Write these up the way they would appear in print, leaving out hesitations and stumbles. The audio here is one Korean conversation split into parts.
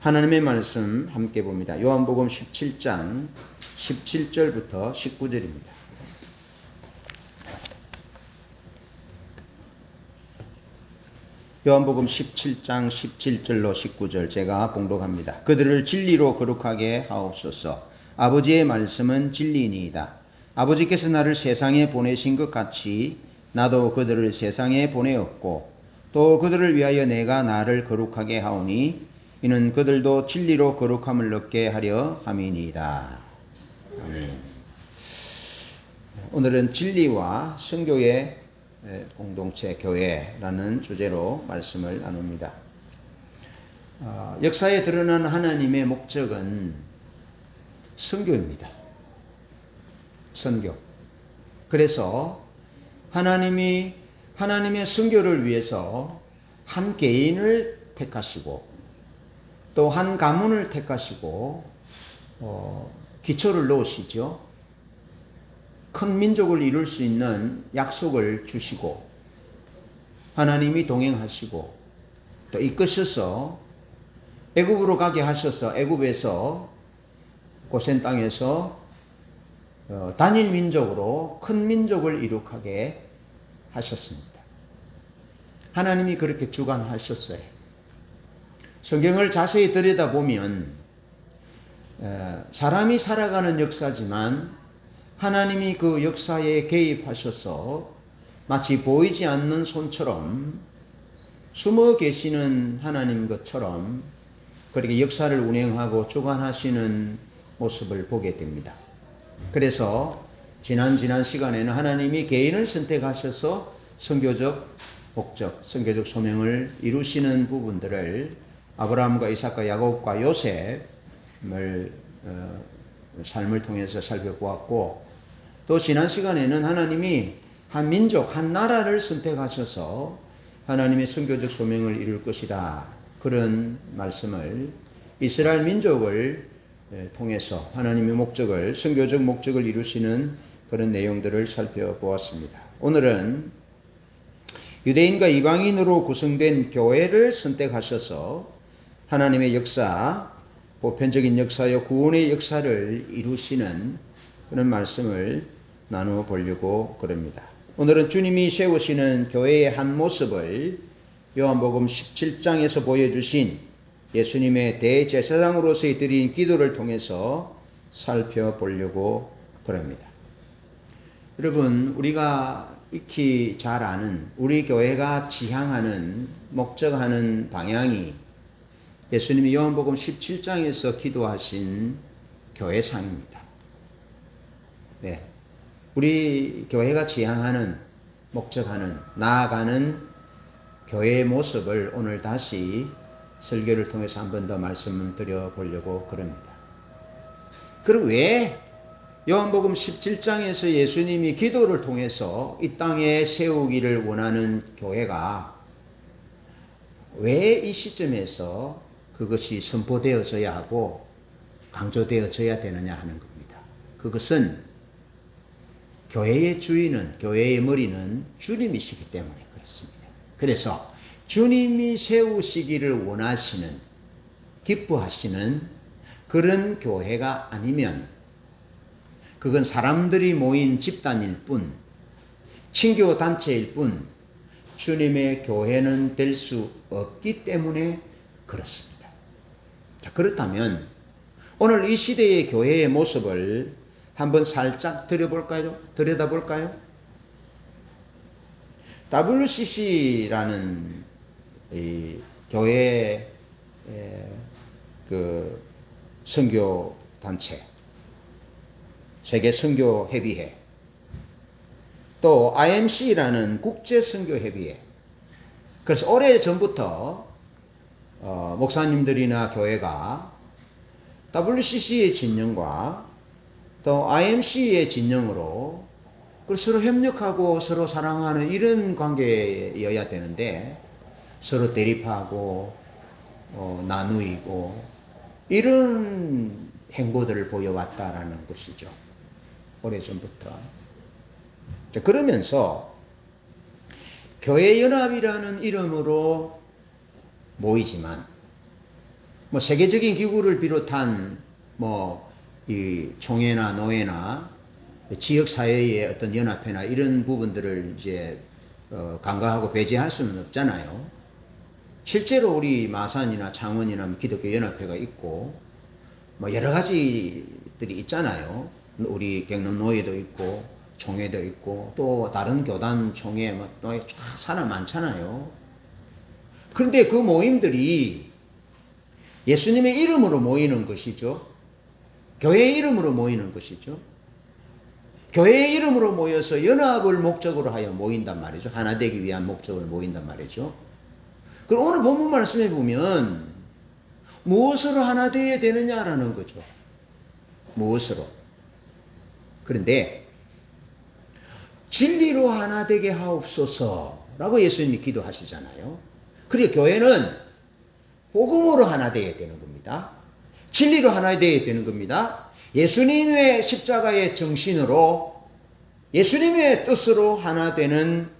하나님의 말씀 함께 봅니다. 요한복음 17장 17절부터 19절입니다. 요한복음 17장 17절로 19절 제가 봉독합니다. 그들을 진리로 거룩하게 하옵소서. 아버지의 말씀은 진리니이다. 아버지께서 나를 세상에 보내신 것 같이 나도 그들을 세상에 보내었고 또 그들을 위하여 내가 나를 거룩하게 하오니 이는 그들도 진리로 거룩함을 얻게 하려 함이니이다. 아멘. 오늘은 진리와 성교의 공동체 교회라는 주제로 말씀을 나눕니다. 역사에 드러난 하나님의 목적은 선교입니다. 선교. 그래서 하나님의 선교를 위해서 한 개인을 택하시고 또 한 가문을 택하시고 기초를 놓으시죠. 큰 민족을 이룰 수 있는 약속을 주시고 하나님이 동행하시고 또 이끄셔서 애굽으로 가게 하셔서 애굽에서 고센 땅에서 단일 민족으로 큰 민족을 이룩하게 하셨습니다. 하나님이 그렇게 주관하셨어요. 성경을 자세히 들여다보면 사람이 살아가는 역사지만 하나님이 그 역사에 개입하셔서 마치 보이지 않는 손처럼 숨어 계시는 하나님 것처럼 그렇게 역사를 운행하고 주관하시는 모습을 보게 됩니다. 그래서 지난 시간에는 하나님이 개인을 선택하셔서 선교적 목적, 선교적 소명을 이루시는 부분들을 아브라함과 이삭과 야곱과 요셉을 삶을 통해서 살펴보았고 또 지난 시간에는 하나님이 한 민족, 한 나라를 선택하셔서 하나님의 선교적 소명을 이룰 것이다. 그런 말씀을 이스라엘 민족을 통해서 하나님의 목적을, 선교적 목적을 이루시는 그런 내용들을 살펴보았습니다. 오늘은 유대인과 이방인으로 구성된 교회를 선택하셔서 하나님의 역사, 보편적인 역사여 구원의 역사를 이루시는 그런 말씀을 나누어 보려고 그럽니다. 오늘은 주님이 세우시는 교회의 한 모습을 요한복음 17장에서 보여주신 예수님의 대제사장으로서의 드린 기도를 통해서 살펴보려고 그럽니다. 여러분, 우리가 익히 잘 아는 우리 교회가 지향하는 목적하는 방향이 예수님이 요한복음 17장에서 기도하신 교회상입니다. 네. 우리 교회가 지향하는, 목적하는, 나아가는 교회의 모습을 오늘 다시 설교를 통해서 한 번 더 말씀을 드려보려고 그럽니다. 그럼 왜 요한복음 17장에서 예수님이 기도를 통해서 이 땅에 세우기를 원하는 교회가 왜 이 시점에서 그것이 선포되어져야 하고 강조되어져야 되느냐 하는 겁니다. 그것은 교회의 주인은, 교회의 머리는 주님이시기 때문에 그렇습니다. 그래서 주님이 세우시기를 원하시는, 기뻐하시는 그런 교회가 아니면 그건 사람들이 모인 집단일 뿐, 친교 단체일 뿐 주님의 교회는 될 수 없기 때문에 그렇습니다. 자, 그렇다면 오늘 이 시대의 교회의 모습을 한번 살짝 들여다볼까요? WCC라는 이 교회 그 선교 단체, 세계 선교 협의회, 또 IMC라는 국제 선교 협의회. 그래서 오래 전부터 목사님들이나 교회가 WCC의 진영과 또 IMC의 진영으로 서로 협력하고 서로 사랑하는 이런 관계여야 되는데 서로 대립하고 나누이고 이런 행보들을 보여왔다라는 것이죠. 오래전부터. 그러면서 교회연합이라는 이름으로 모이지만 뭐 세계적인 기구를 비롯한 뭐 이 총회나 노회나 지역 사회의 어떤 연합회나 이런 부분들을 이제 간과하고 배제할 수는 없잖아요. 실제로 우리 마산이나 창원이나 기독교 연합회가 있고 뭐 여러 가지들이 있잖아요. 우리 경남 노회도 있고 총회도 있고 또 다른 교단 총회 뭐 사람 많잖아요. 그런데 그 모임들이 예수님의 이름으로 모이는 것이죠. 교회의 이름으로 모이는 것이죠. 교회의 이름으로 모여서 연합을 목적으로 하여 모인단 말이죠. 하나 되기 위한 목적을 모인단 말이죠. 그럼 오늘 본문 말씀해 보면 무엇으로 하나 되어야 되느냐라는 거죠. 무엇으로? 그런데 진리로 하나 되게 하옵소서라고 예수님이 기도하시잖아요. 그리고 교회는 복음으로 하나 되어야 되는 겁니다. 진리로 하나 되어야 되는 겁니다. 예수님의 십자가의 정신으로 예수님의 뜻으로 하나 되는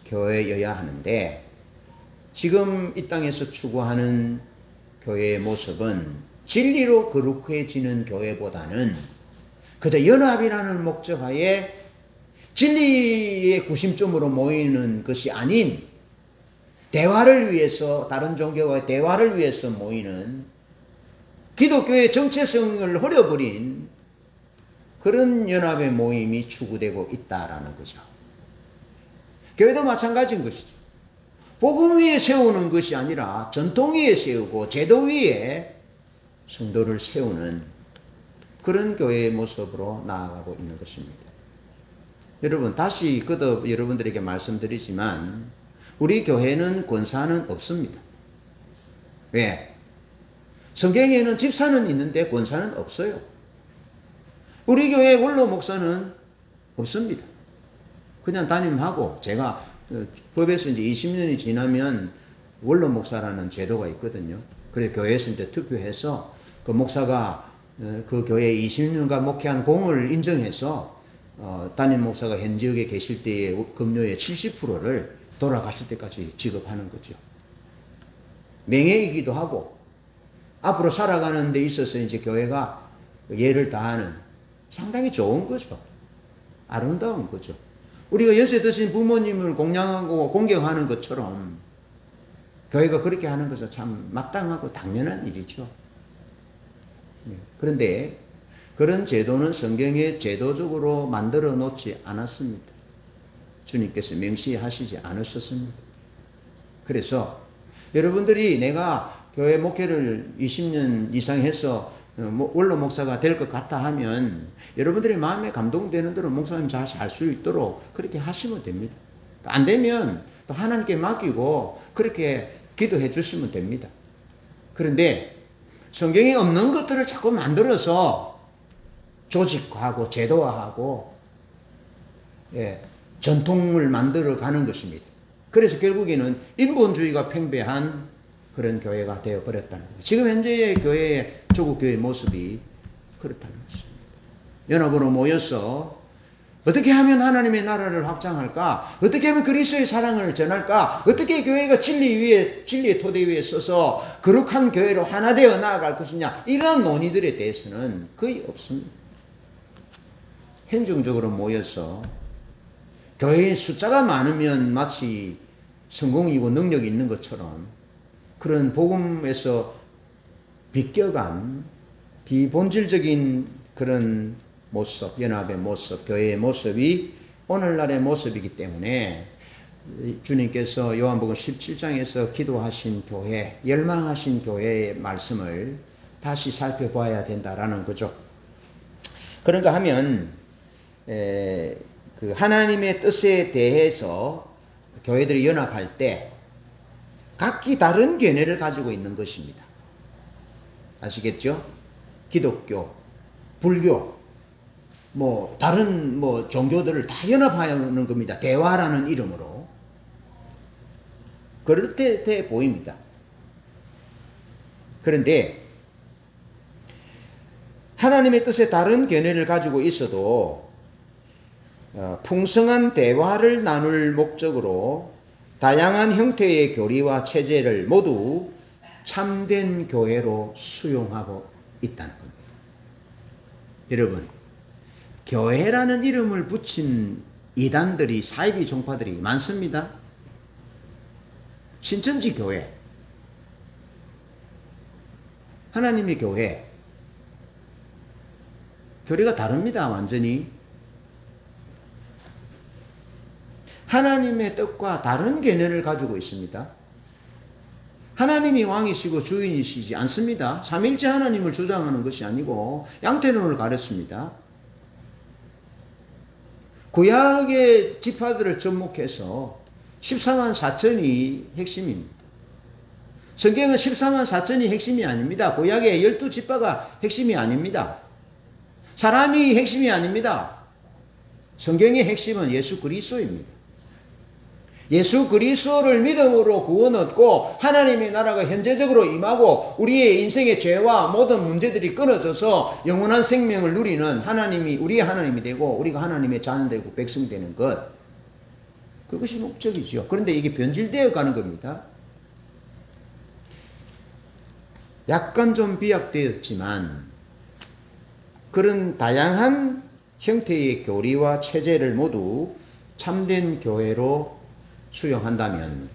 교회여야 하는데 지금 이 땅에서 추구하는 교회의 모습은 진리로 거룩해지는 교회보다는 그저 연합이라는 목적하에 진리의 구심점으로 모이는 것이 아닌 대화를 위해서 다른 종교와의 대화를 위해서 모이는 기독교의 정체성을 흐려버린 그런 연합의 모임이 추구되고 있다라는 거죠. 교회도 마찬가지인 것이죠. 복음 위에 세우는 것이 아니라 전통 위에 세우고 제도 위에 성도를 세우는 그런 교회의 모습으로 나아가고 있는 것입니다. 여러분 다시 거듭 여러분들에게 말씀드리지만 우리 교회는 권사는 없습니다. 왜? 성경에는 집사는 있는데 권사는 없어요. 우리 교회 원로 목사는 없습니다. 그냥 담임하고 제가 법에서 이제 20년이 지나면 원로 목사라는 제도가 있거든요. 그래서 교회에서 이제 투표해서 그 목사가 그 교회에 20년간 목회한 공을 인정해서 담임 목사가 현 지역에 계실 때의 급료의 70%를 돌아가실 때까지 지급하는 거죠. 명예이기도 하고 앞으로 살아가는 데 있어서 이제 교회가 예를 다하는 상당히 좋은 거죠. 아름다운 거죠. 우리가 연세 드신 부모님을 공양하고 공경하는 것처럼 교회가 그렇게 하는 것은 참 마땅하고 당연한 일이죠. 그런데 그런 제도는 성경에 제도적으로 만들어 놓지 않았습니다. 주님께서 명시하시지 않으셨습니다. 그래서 여러분들이 내가 교회 목회를 20년 이상 해서 원로 목사가 될 것 같다 하면 여러분들의 마음에 감동되는 대로 목사님 잘 살 수 있도록 그렇게 하시면 됩니다. 안 되면 또 하나님께 맡기고 그렇게 기도해 주시면 됩니다. 그런데 성경에 없는 것들을 자꾸 만들어서 조직화하고 제도화하고 전통을 만들어 가는 것입니다. 그래서 결국에는 인본주의가 팽배한 그런 교회가 되어버렸다는 거예요. 지금 현재의 교회의 조국 교회의 모습이 그렇다는 것입니다. 연합으로 모여서 어떻게 하면 하나님의 나라를 확장할까? 어떻게 하면 그리스도의 사랑을 전할까? 어떻게 교회가 진리의 토대 위에 서서 거룩한 교회로 하나 되어 나아갈 것이냐? 이러한 논의들에 대해서는 거의 없습니다. 행정적으로 모여서 교회의 숫자가 많으면 마치 성공이고 능력이 있는 것처럼 그런 복음에서 비껴간 비본질적인 그런 모습, 연합의 모습, 교회의 모습이 오늘날의 모습이기 때문에 주님께서 요한복음 17장에서 기도하신 교회, 열망하신 교회의 말씀을 다시 살펴봐야 된다라는 거죠. 그런가 하면 그 하나님의 뜻에 대해서 교회들이 연합할 때 각기 다른 견해를 가지고 있는 것입니다. 아시겠죠? 기독교, 불교, 다른 종교들을 다 연합하는 겁니다. 대화라는 이름으로. 그럴 때 돼 보입니다. 그런데 하나님의 뜻에 다른 견해를 가지고 있어도 풍성한 대화를 나눌 목적으로 다양한 형태의 교리와 체제를 모두 참된 교회로 수용하고 있다는 겁니다. 여러분, 교회라는 이름을 붙인 이단들이, 사이비 종파들이 많습니다. 신천지 교회, 하나님의 교회, 교리가 다릅니다. 완전히 하나님의 뜻과 다른 개념을 가지고 있습니다. 하나님이 왕이시고 주인이시지 않습니다. 삼일째 하나님을 주장하는 것이 아니고 양태론을 가르칩니다. 구약의 지파들을 접목해서 14만 4천이 핵심입니다. 성경은 14만 4천이 핵심이 아닙니다. 구약의 12지파가 핵심이 아닙니다. 사람이 핵심이 아닙니다. 성경의 핵심은 예수 그리스도입니다. 예수 그리스도를 믿음으로 구원 얻고 하나님의 나라가 현재적으로 임하고 우리의 인생의 죄와 모든 문제들이 끊어져서 영원한 생명을 누리는 하나님이 우리의 하나님이 되고 우리가 하나님의 자녀 되고 백성 되는 것, 그것이 목적이죠. 그런데 이게 변질되어 가는 겁니다. 약간 좀 비약되었지만 그런 다양한 형태의 교리와 체제를 모두 참된 교회로 수용한다면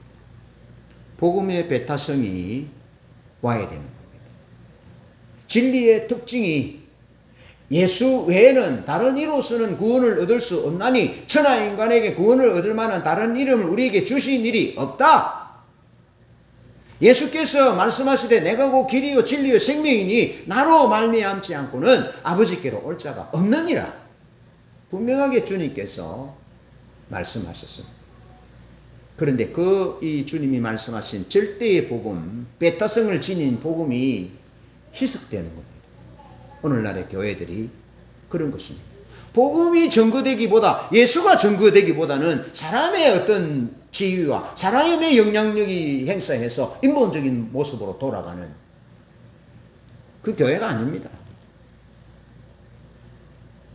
복음의 배타성이 와야 되는 겁니다. 진리의 특징이 예수 외에는 다른 이로서는 구원을 얻을 수 없나니 천하 인간에게 구원을 얻을 만한 다른 이름을 우리에게 주신 일이 없다. 예수께서 말씀하시되 내가 곧 길이요 진리요 생명이니 나로 말미암지 않고는 아버지께로 올 자가 없느니라. 분명하게 주님께서 말씀하셨습니다. 그런데 이 주님이 말씀하신 절대의 복음, 배타성을 지닌 복음이 희석되는 겁니다. 오늘날의 교회들이 그런 것입니다. 복음이 증거되기보다, 예수가 증거되기보다는 사람의 어떤 지위와 사람의 영향력이 행사해서 인본적인 모습으로 돌아가는 그 교회가 아닙니다.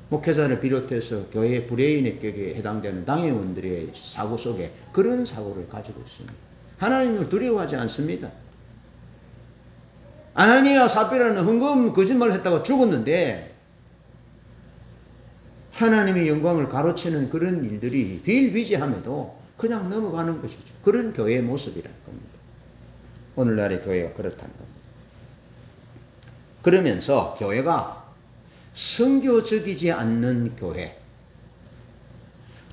목회자를 비롯해서 교회 브레인에게 해당되는 당회원들의 사고 속에 그런 사고를 가지고 있습니다. 하나님을 두려워하지 않습니다. 아나니아 삽비라는 흥금 거짓말을 했다가 죽었는데 하나님의 영광을 가로채는 그런 일들이 비일비재함에도 그냥 넘어가는 것이죠. 그런 교회의 모습이라는 겁니다. 오늘날의 교회가 그렇다는 겁니다. 그러면서 교회가 성교적이지 않는 교회,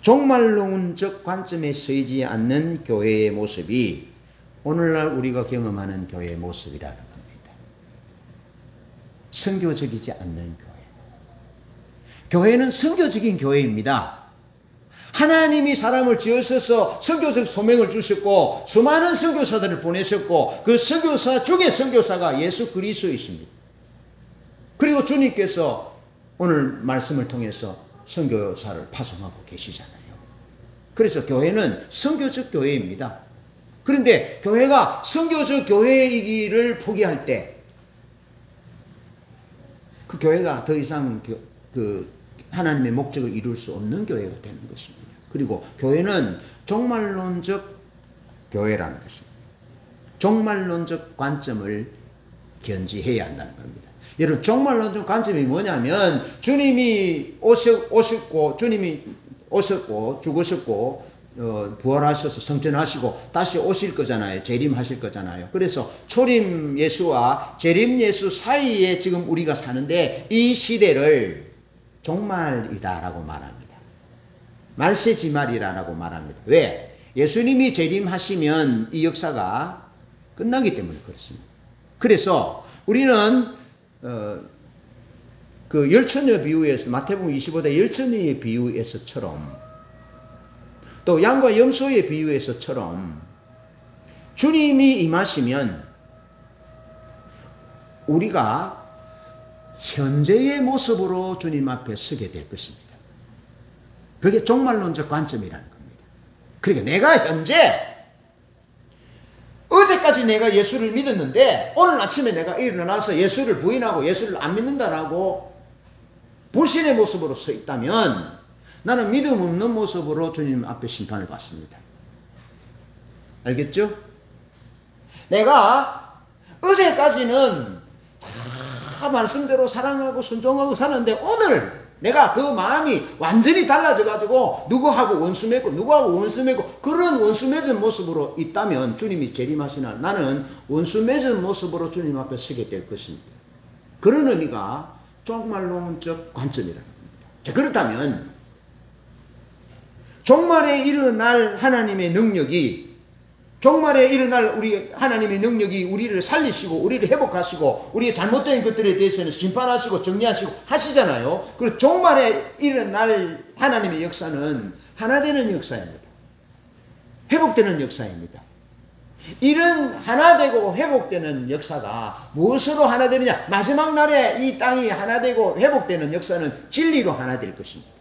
종말론적 관점에 서이지 않는 교회의 모습이 오늘날 우리가 경험하는 교회의 모습이라는 겁니다. 성교적이지 않는 교회. 교회는 성교적인 교회입니다. 하나님이 사람을 지으셔서 선교적 소명을 주셨고 수많은 선교사들을 보내셨고 그 선교사 중에 선교사가 예수 그리스도이십니다. 그리고 주님께서 오늘 말씀을 통해서 선교사를 파송하고 계시잖아요. 그래서 교회는 선교적 교회입니다. 그런데 교회가 선교적 교회이기를 포기할 때 그 교회가 더 이상 하나님의 목적을 이룰 수 없는 교회가 되는 것입니다. 그리고 교회는 종말론적 교회라는 것입니다. 종말론적 관점을 견지해야 한다는 겁니다. 여러분, 종말론적 관점이 뭐냐면 주님이 오셨고 죽으셨고 부활하셔서 성전하시고 다시 오실 거잖아요. 재림하실 거잖아요. 그래서 초림 예수와 재림 예수 사이에 지금 우리가 사는데 이 시대를 종말이다라고 말합니다. 말세지말이라고 말합니다. 왜? 예수님이 재림하시면 이 역사가 끝나기 때문에 그렇습니다. 그래서 우리는 그 열처녀 비유에서 마태복음 25대 열처녀의 비유에서처럼 또 양과 염소의 비유에서처럼 주님이 임하시면 우리가 현재의 모습으로 주님 앞에 서게 될 것입니다. 그게 종말론적 관점이라는 겁니다. 그러니까 내가 현재 어제까지 내가 예수를 믿었는데 오늘 아침에 내가 일어나서 예수를 부인하고 예수를 안 믿는다라고 불신의 모습으로 서 있다면 나는 믿음 없는 모습으로 주님 앞에 심판을 받습니다. 알겠죠? 내가 어제까지는 다 말씀대로 사랑하고 순종하고 사는데 오늘 내가 그 마음이 완전히 달라져가지고 누구하고 원수 맺고 누구하고 원수 맺고 그런 원수 맺은 모습으로 있다면 주님이 재림하신 날 나는 원수 맺은 모습으로 주님 앞에 서게 될 것입니다. 그런 의미가 종말론적 관점이라는 겁니다. 자, 그렇다면 종말에 일어날 하나님의 능력이 종말에 일어날 우리 하나님의 능력이 우리를 살리시고 우리를 회복하시고 우리의 잘못된 것들에 대해서는 심판하시고 정리하시고 하시잖아요. 그리고 종말에 일어날 하나님의 역사는 하나 되는 역사입니다. 회복되는 역사입니다. 이런 하나 되고 회복되는 역사가 무엇으로 하나 되느냐? 마지막 날에 이 땅이 하나 되고 회복되는 역사는 진리로 하나 될 것입니다.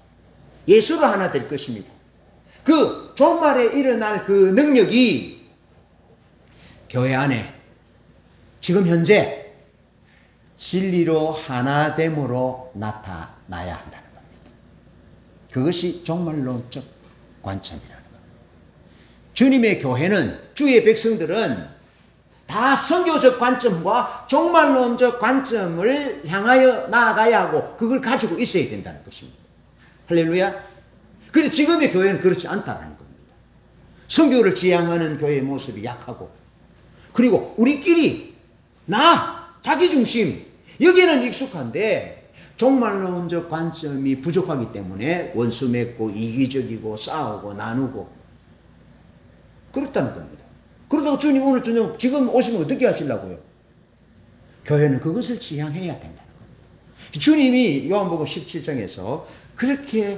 예수로 하나 될 것입니다. 그 종말에 일어날 그 능력이 교회 안에 지금 현재 진리로 하나됨으로 나타나야 한다는 겁니다. 그것이 종말론적 관점이라는 겁니다. 주님의 교회는 주의 백성들은 다 선교적 관점과 종말론적 관점을 향하여 나아가야 하고 그걸 가지고 있어야 된다는 것입니다. 할렐루야. 그런데 지금의 교회는 그렇지 않다는 겁니다. 선교를 지향하는 교회의 모습이 약하고 그리고 우리끼리 자기중심 여기는 익숙한데 종말론적 관점이 부족하기 때문에 원수 맺고 이기적이고 싸우고 나누고 그렇다는 겁니다. 그러다가 주님 오늘 저녁 지금 오시면 어떻게 하시려고요? 교회는 그것을 지향해야 된다는 겁니다. 주님이 요한복음 17장에서 그렇게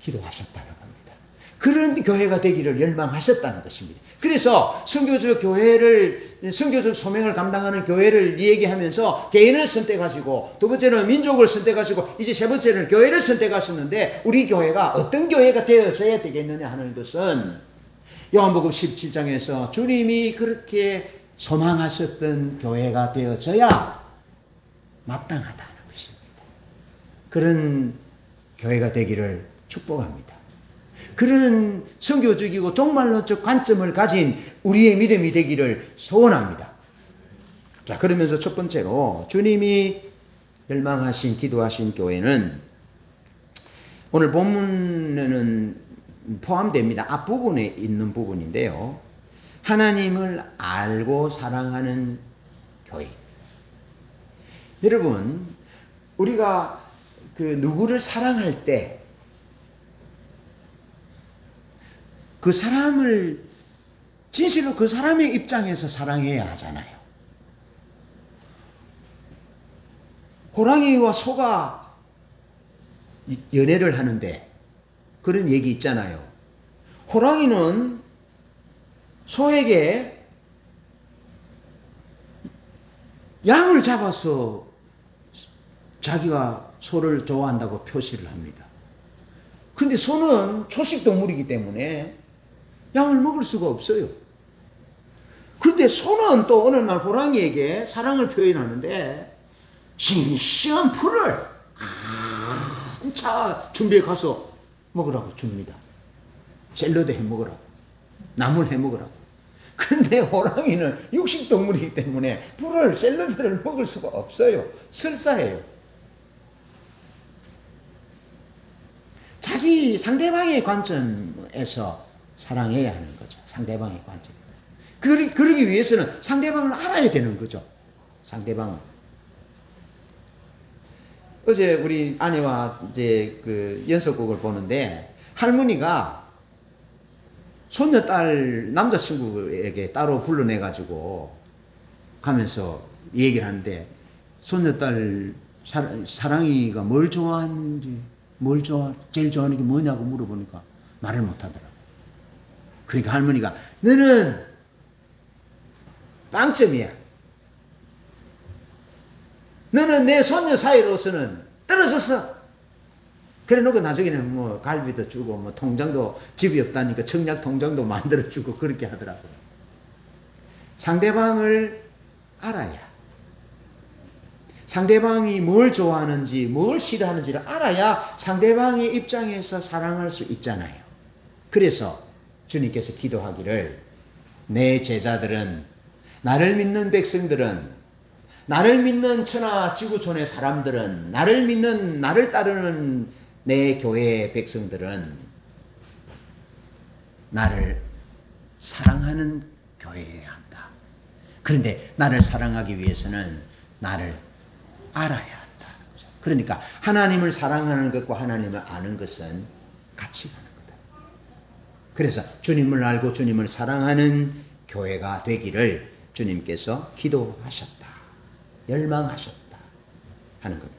기도하셨다는 겁니다. 그런 교회가 되기를 열망하셨다는 것입니다. 그래서 선교적 소명을 감당하는 교회를 얘기하면서 개인을 선택하시고 두 번째는 민족을 선택하시고 이제 세 번째는 교회를 선택하셨는데 우리 교회가 어떤 교회가 되어져야 되겠느냐 하는 것은 요한복음 17장에서 주님이 그렇게 소망하셨던 교회가 되어져야 마땅하다는 것입니다. 그런 교회가 되기를 축복합니다. 그런 선교적이고 종말론적 관점을 가진 우리의 믿음이 되기를 소원합니다. 자, 그러면서 첫 번째로 주님이 열망하신 기도하신 교회는 오늘 본문에는 포함됩니다. 앞부분에 있는 부분인데요. 하나님을 알고 사랑하는 교회. 여러분, 우리가 누구를 사랑할 때 그 사람을 진실로 그 사람의 입장에서 사랑해야 하잖아요. 호랑이와 소가 연애를 하는데 그런 얘기 있잖아요. 호랑이는 소에게 양을 잡아서 자기가 소를 좋아한다고 표시를 합니다. 그런데 소는 초식 동물이기 때문에 양을 먹을 수가 없어요. 그런데 소는 또 어느 날 호랑이에게 사랑을 표현하는데 싱싱한 풀을 한차 준비해 가서 먹으라고 줍니다. 샐러드 해 먹으라고, 나물 해 먹으라고. 그런데 호랑이는 육식 동물이기 때문에 풀을 샐러드를 먹을 수가 없어요. 설사해요. 자기 상대방의 관점에서 사랑해야 하는 거죠. 상대방의 관점. 그러기 위해서는 상대방을 알아야 되는 거죠. 상대방을. 어제 우리 아내와 이제 연속극을 보는데 할머니가 손녀딸 남자친구에게 따로 불러내가지고 가면서 얘기를 하는데 손녀딸 사랑이가 뭘 좋아하는지 제일 좋아하는 게 뭐냐고 물어보니까 말을 못하더라고. 그러니까 할머니가 너는 빵점이야. 너는 내 손녀 사이로서는 떨어졌어. 그래 놓고 나중에는 뭐 갈비도 주고 뭐 통장도 집이 없다니까 청약 통장도 만들어 주고 그렇게 하더라고요. 상대방을 알아야, 상대방이 뭘 좋아하는지 뭘 싫어하는지를 알아야 상대방의 입장에서 사랑할 수 있잖아요. 그래서 주님께서 기도하기를 내 제자들은, 나를 믿는 백성들은 나를 믿는 천하 지구촌의 사람들은, 나를 믿는, 나를 따르는 내 교회의 백성들은 나를 사랑하는 교회여야 한다. 그런데 나를 사랑하기 위해서는 나를 알아야 한다. 그러니까 하나님을 사랑하는 것과 하나님을 아는 것은 같이 가는 거다. 그래서 주님을 알고 주님을 사랑하는 교회가 되기를 주님께서 기도하셨다. 열망하셨다. 하는 겁니다.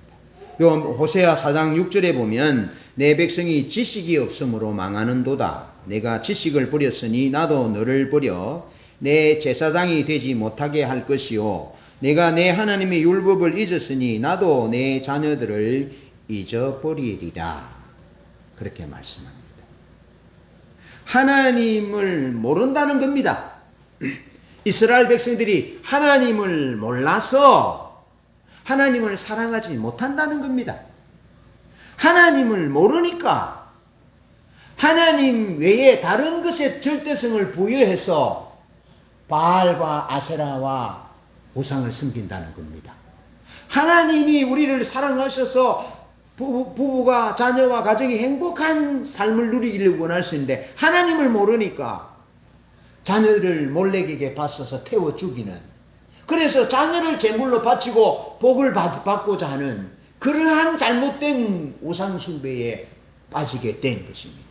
요 호세아 4장 6절에 보면 내 백성이 지식이 없으므로 망하는도다. 내가 지식을 버렸으니 나도 너를 버려 내 제사장이 되지 못하게 할 것이요 내가 내 하나님의 율법을 잊었으니 나도 내 자녀들을 잊어버리리라. 그렇게 말씀합니다. 하나님을 모른다는 겁니다. 이스라엘 백성들이 하나님을 몰라서 하나님을 사랑하지 못한다는 겁니다. 하나님을 모르니까 하나님 외에 다른 것에 절대성을 부여해서 바알과 아세라와 우상을 섬긴다는 겁니다. 하나님이 우리를 사랑하셔서 부부가 자녀와 가정이 행복한 삶을 누리기를 원하시는데 하나님을 모르니까 자녀를 몰래에게 받쳐서 태워 죽이는, 그래서 자녀를 제물로 바치고 복을 받고자 하는 그러한 잘못된 우상 숭배에 빠지게 된 것입니다.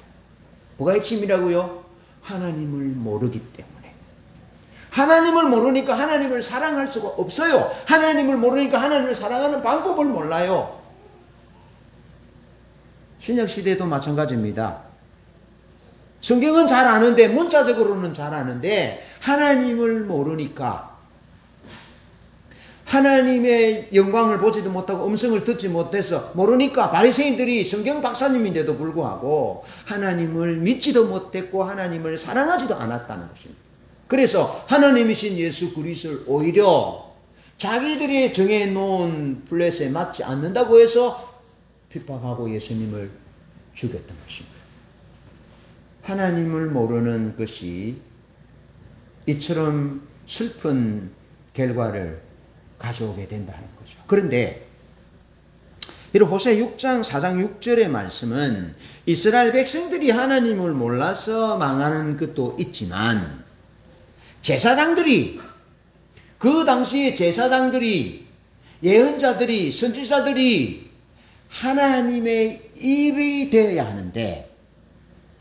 뭐가 핵심이라고요? 하나님을 모르기 때문에. 하나님을 모르니까 하나님을 사랑할 수가 없어요. 하나님을 모르니까 하나님을 사랑하는 방법을 몰라요. 신약시대도 마찬가지입니다. 성경은 잘 아는데, 문자적으로는 잘 아는데 하나님을 모르니까, 하나님의 영광을 보지도 못하고 음성을 듣지 못해서 모르니까 바리새인들이 성경 박사님인데도 불구하고 하나님을 믿지도 못했고 하나님을 사랑하지도 않았다는 것입니다. 그래서 하나님이신 예수 그리스도를 오히려 자기들이 정해놓은 플랫에 맞지 않는다고 해서 핍박하고 예수님을 죽였던 것입니다. 하나님을 모르는 것이 이처럼 슬픈 결과를 가져오게 된다는 거죠. 그런데 이런 호세 6장 4장 6절의 말씀은 이스라엘 백성들이 하나님을 몰라서 망하는 것도 있지만 제사장들이, 그 당시에 제사장들이, 예언자들이, 선지자들이 하나님의 입이 되어야 하는데,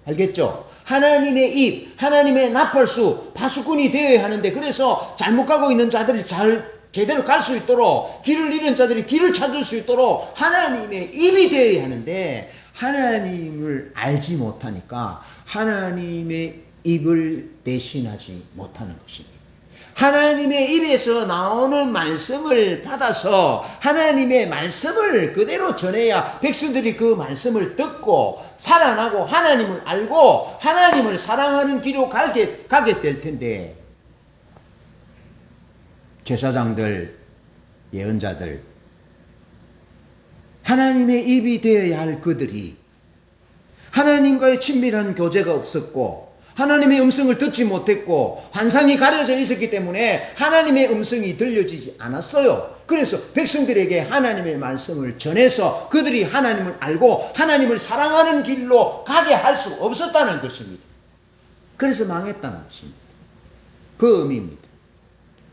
알겠죠? 하나님의 입, 하나님의 나팔수, 파수꾼이 되어야 하는데, 그래서 잘못 가고 있는 자들이 제대로 갈 수 있도록, 길을 잃은 자들이 길을 찾을 수 있도록 하나님의 입이 되어야 하는데 하나님을 알지 못하니까 하나님의 입을 대신하지 못하는 것입니다. 하나님의 입에서 나오는 말씀을 받아서 하나님의 말씀을 그대로 전해야 백성들이 그 말씀을 듣고 살아나고 하나님을 알고 하나님을 사랑하는 길로 가게 될 텐데, 제사장들, 예언자들, 하나님의 입이 되어야 할 그들이 하나님과의 친밀한 교제가 없었고 하나님의 음성을 듣지 못했고 환상이 가려져 있었기 때문에 하나님의 음성이 들려지지 않았어요. 그래서 백성들에게 하나님의 말씀을 전해서 그들이 하나님을 알고 하나님을 사랑하는 길로 가게 할 수 없었다는 것입니다. 그래서 망했다는 것입니다. 그 의미입니다.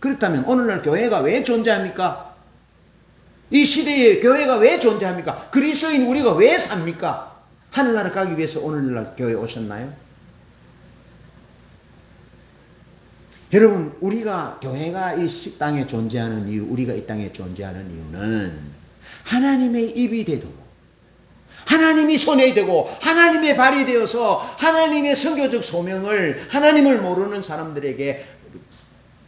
그렇다면 오늘날 교회가 왜 존재합니까? 이 시대에 교회가 왜 존재합니까? 그리스도인 우리가 왜 삽니까? 하늘나라 가기 위해서 오늘날 교회에 오셨나요? 여러분, 우리가 교회가 이 땅에 존재하는 이유, 우리가 이 땅에 존재하는 이유는 하나님의 입이 되도록, 하나님이 손에 되고 하나님의 발이 되어서 하나님의 선교적 소명을, 하나님을 모르는 사람들에게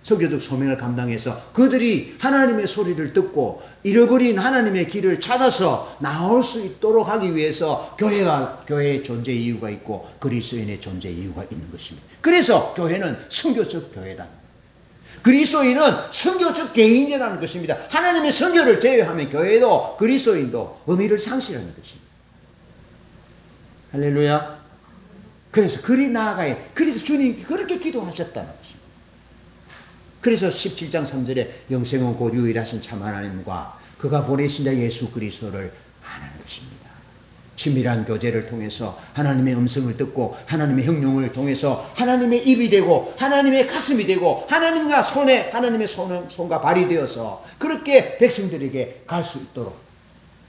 선교적 소명을 감당해서 그들이 하나님의 소리를 듣고 잃어버린 하나님의 길을 찾아서 나올 수 있도록 하기 위해서 교회의 존재 이유가 있고 그리스도인의 존재 이유가 있는 것입니다. 그래서 교회는 선교적 교회다. 그리스도인은 선교적 개인이라는 것입니다. 하나님의 선교를 제외하면 교회도 그리스도인도 의미를 상실하는 것입니다. 할렐루야. 그래서 그리 나아가야, 그래서 주님이 그렇게 기도하셨다는 것입니다. 그래서 17장 3절에 영생은 곧 유일하신 참 하나님과 그가 보내신 자 예수 그리스도를 아는 것입니다. 친밀한 교제를 통해서 하나님의 음성을 듣고 하나님의 형용을 통해서 하나님의 입이 되고 하나님의 가슴이 되고 하나님의 손과 발이 되어서 그렇게 백성들에게 갈 수 있도록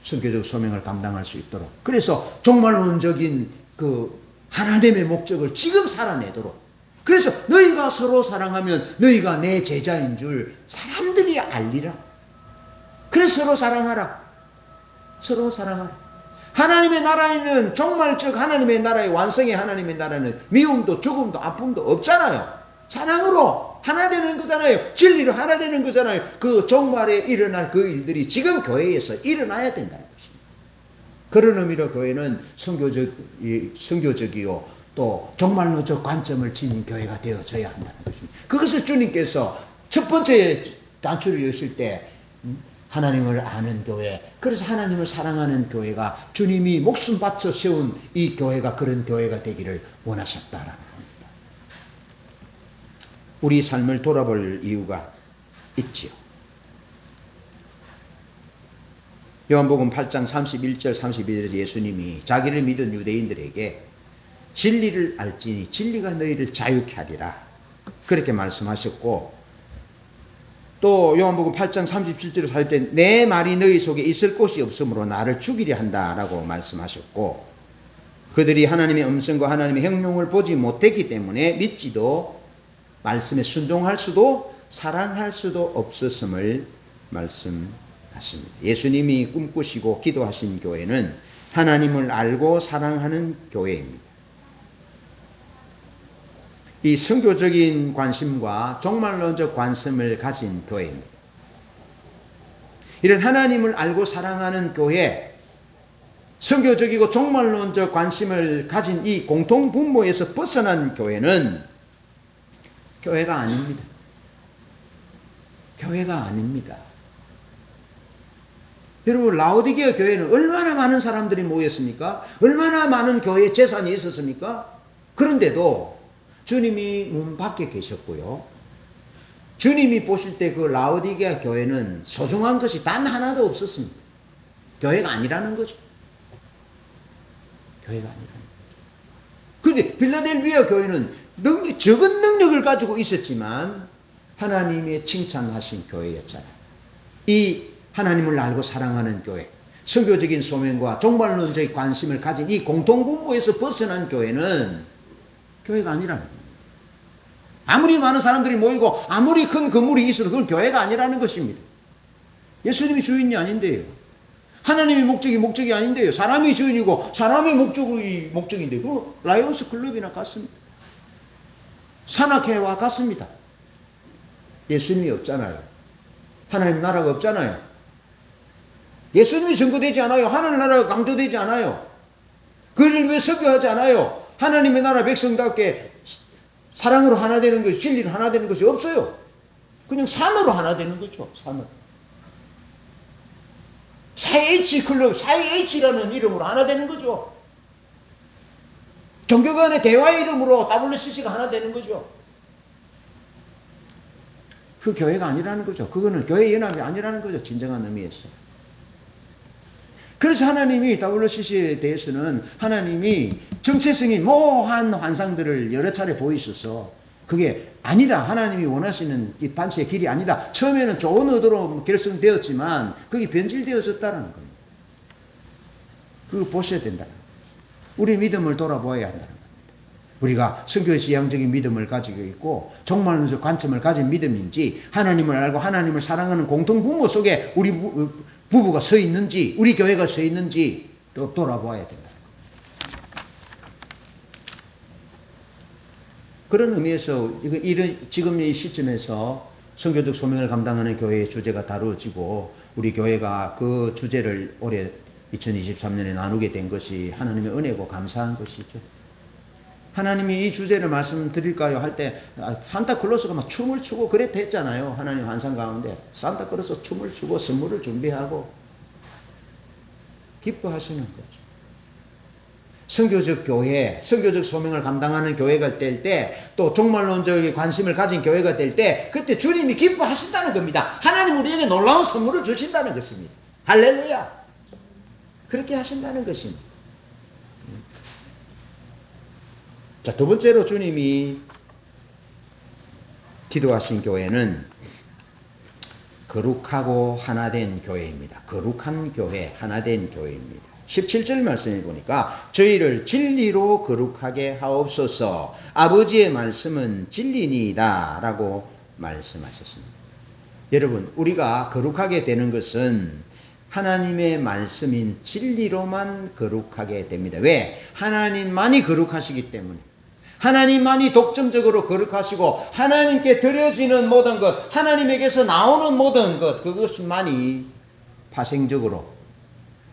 선교적 소명을 감당할 수 있도록, 그래서 종말론적인 그 하나님의 목적을 지금 살아내도록, 그래서 너희가 서로 사랑하면 너희가 내 제자인 줄 사람들이 알리라. 그래서 서로 사랑하라. 서로 사랑하라. 하나님의 나라에는 종말적 하나님의 나라의 완성의 하나님의 나라는 미움도 죽음도 아픔도 없잖아요. 사랑으로 하나 되는 거잖아요. 진리로 하나 되는 거잖아요. 그 종말에 일어날 그 일들이 지금 교회에서 일어나야 된다는 것입니다. 그런 의미로 교회는 선교적이요 또 종말론적 관점을 지닌 교회가 되어져야 한다는 것입니다. 그것을 주님께서 첫 번째 단추를 여실 때 하나님을 아는 교회, 그래서 하나님을 사랑하는 교회가 주님이 목숨 바쳐 세운 이 교회가 그런 교회가 되기를 원하셨다라는 겁니다. 우리 삶을 돌아볼 이유가 있지요. 요한복음 8장 31절 32절에서 예수님이 자기를 믿은 유대인들에게 진리를 알지니 진리가 너희를 자유케 하리라 그렇게 말씀하셨고, 또 요한복음 8장 37절에 40절에 내 말이 너희 속에 있을 곳이 없으므로 나를 죽이려 한다라고 말씀하셨고, 그들이 하나님의 음성과 하나님의 형용을 보지 못했기 때문에 믿지도 말씀에 순종할 수도 사랑할 수도 없었음을 말씀하십니다. 예수님이 꿈꾸시고 기도하신 교회는 하나님을 알고 사랑하는 교회입니다. 이 선교적인 관심과 종말론적 관심을 가진 교회입니다. 이런 하나님을 알고 사랑하는 교회, 선교적이고 종말론적 관심을 가진 이 공통분모에서 벗어난 교회는 교회가 아닙니다. 교회가 아닙니다. 여러분, 라오디게아 교회는 얼마나 많은 사람들이 모였습니까? 얼마나 많은 교회 재산이 있었습니까? 그런데도 주님이 문 밖에 계셨고요. 주님이 보실 때 그 라오디게아 교회는 소중한 것이 단 하나도 없었습니다. 교회가 아니라는 거죠. 교회가 아니라는 거죠. 그런데 빌라델비아 교회는 적은 능력을 가지고 있었지만 하나님의 칭찬하신 교회였잖아요. 이 하나님을 알고 사랑하는 교회, 선교적인 소명과 종말론적인 관심을 가진 이 공통분모에서 벗어난 교회는 교회가 아니라는 겁니다. 아무리 많은 사람들이 모이고 아무리 큰 건물이 있어도 그건 교회가 아니라는 것입니다. 예수님이 주인이 아닌데요. 하나님의 목적이 아닌데요. 사람이 주인이고 사람의 목적인데 그 라이온스 클럽이나 같습니다. 산악회와 같습니다. 예수님이 없잖아요. 하나님 나라가 없잖아요. 예수님이 증거되지 않아요. 하나님 나라가 강조되지 않아요. 그를 왜 설교하지 않아요? 하나님의 나라 백성답게 사랑으로 하나 되는 것이, 진리로 하나 되는 것이 없어요. 그냥 산으로 하나 되는 거죠. 산으로. 4H 클럽, 4H라는 이름으로 하나 되는 거죠. 종교 간의 대화의 이름으로 WCC가 하나 되는 거죠. 그 교회가 아니라는 거죠. 그거는 교회 연합이 아니라는 거죠. 진정한 의미에서. 그래서 하나님이 WCC에 대해서는 하나님이 정체성이 모호한 환상들을 여러 차례 보이셔서 그게 아니다. 하나님이 원하시는 이 단체의 길이 아니다. 처음에는 좋은 의도로 결성되었지만 그게 변질되어졌다는 겁니다. 그거 보셔야 된다는 겁니다. 우리 믿음을 돌아보아야 한다는 겁니다. 우리가 선교의 지향적인 믿음을 가지고 있고 종말론적 관점을 가진 믿음인지 하나님을 알고 하나님을 사랑하는 공통부모 속에 우리 부부가 서 있는지 우리 교회가 서 있는지 또 돌아보아야 된다. 그런 의미에서 지금 이 시점에서 선교적 소명을 감당하는 교회의 주제가 다루어지고 우리 교회가 그 주제를 올해 2023년에 나누게 된 것이 하나님의 은혜고 감사한 것이죠. 하나님이 이 주제를 말씀드릴까요? 할 때 산타클로스가 막 춤을 추고 그랬다 했잖아요. 하나님 환상 가운데 산타클로스 춤을 추고 선물을 준비하고 기뻐하시는 거죠. 선교적 교회, 선교적 소명을 감당하는 교회가 될 때, 또 종말론적인 관심을 가진 교회가 될 때, 그때 주님이 기뻐하신다는 겁니다. 하나님 우리에게 놀라운 선물을 주신다는 것입니다. 할렐루야. 그렇게 하신다는 것입니다. 자, 두 번째로 주님이 기도하신 교회는 거룩하고 하나된 교회입니다. 거룩한 교회, 하나된 교회입니다. 17절 말씀해 보니까 저희를 진리로 거룩하게 하옵소서. 아버지의 말씀은 진리니이다 라고 말씀하셨습니다. 여러분, 우리가 거룩하게 되는 것은 하나님의 말씀인 진리로만 거룩하게 됩니다. 왜? 하나님만이 거룩하시기 때문에. 하나님만이 독점적으로 거룩하시고 하나님께 드려지는 모든 것, 하나님에게서 나오는 모든 것, 그것만이 파생적으로,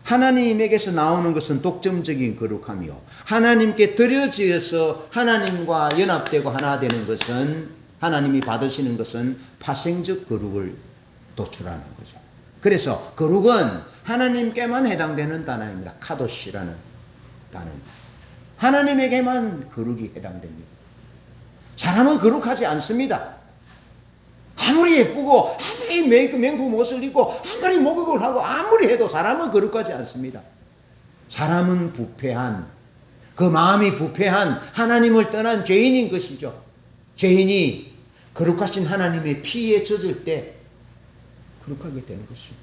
하나님에게서 나오는 것은 독점적인 거룩함이요, 하나님께 드려지어서 하나님과 연합되고 하나 되는 것은, 하나님이 받으시는 것은 파생적 거룩을 도출하는 거죠. 그래서 거룩은 하나님께만 해당되는 단어입니다. 카도시라는 단어입니다. 하나님에게만 거룩이 해당됩니다. 사람은 거룩하지 않습니다. 아무리 예쁘고 아무리 명품 옷을 입고 아무리 목욕을 하고 아무리 해도 사람은 거룩하지 않습니다. 사람은 부패한, 그 마음이 부패한 하나님을 떠난 죄인인 것이죠. 죄인이 거룩하신 하나님의 피에 젖을 때 거룩하게 되는 것입니다.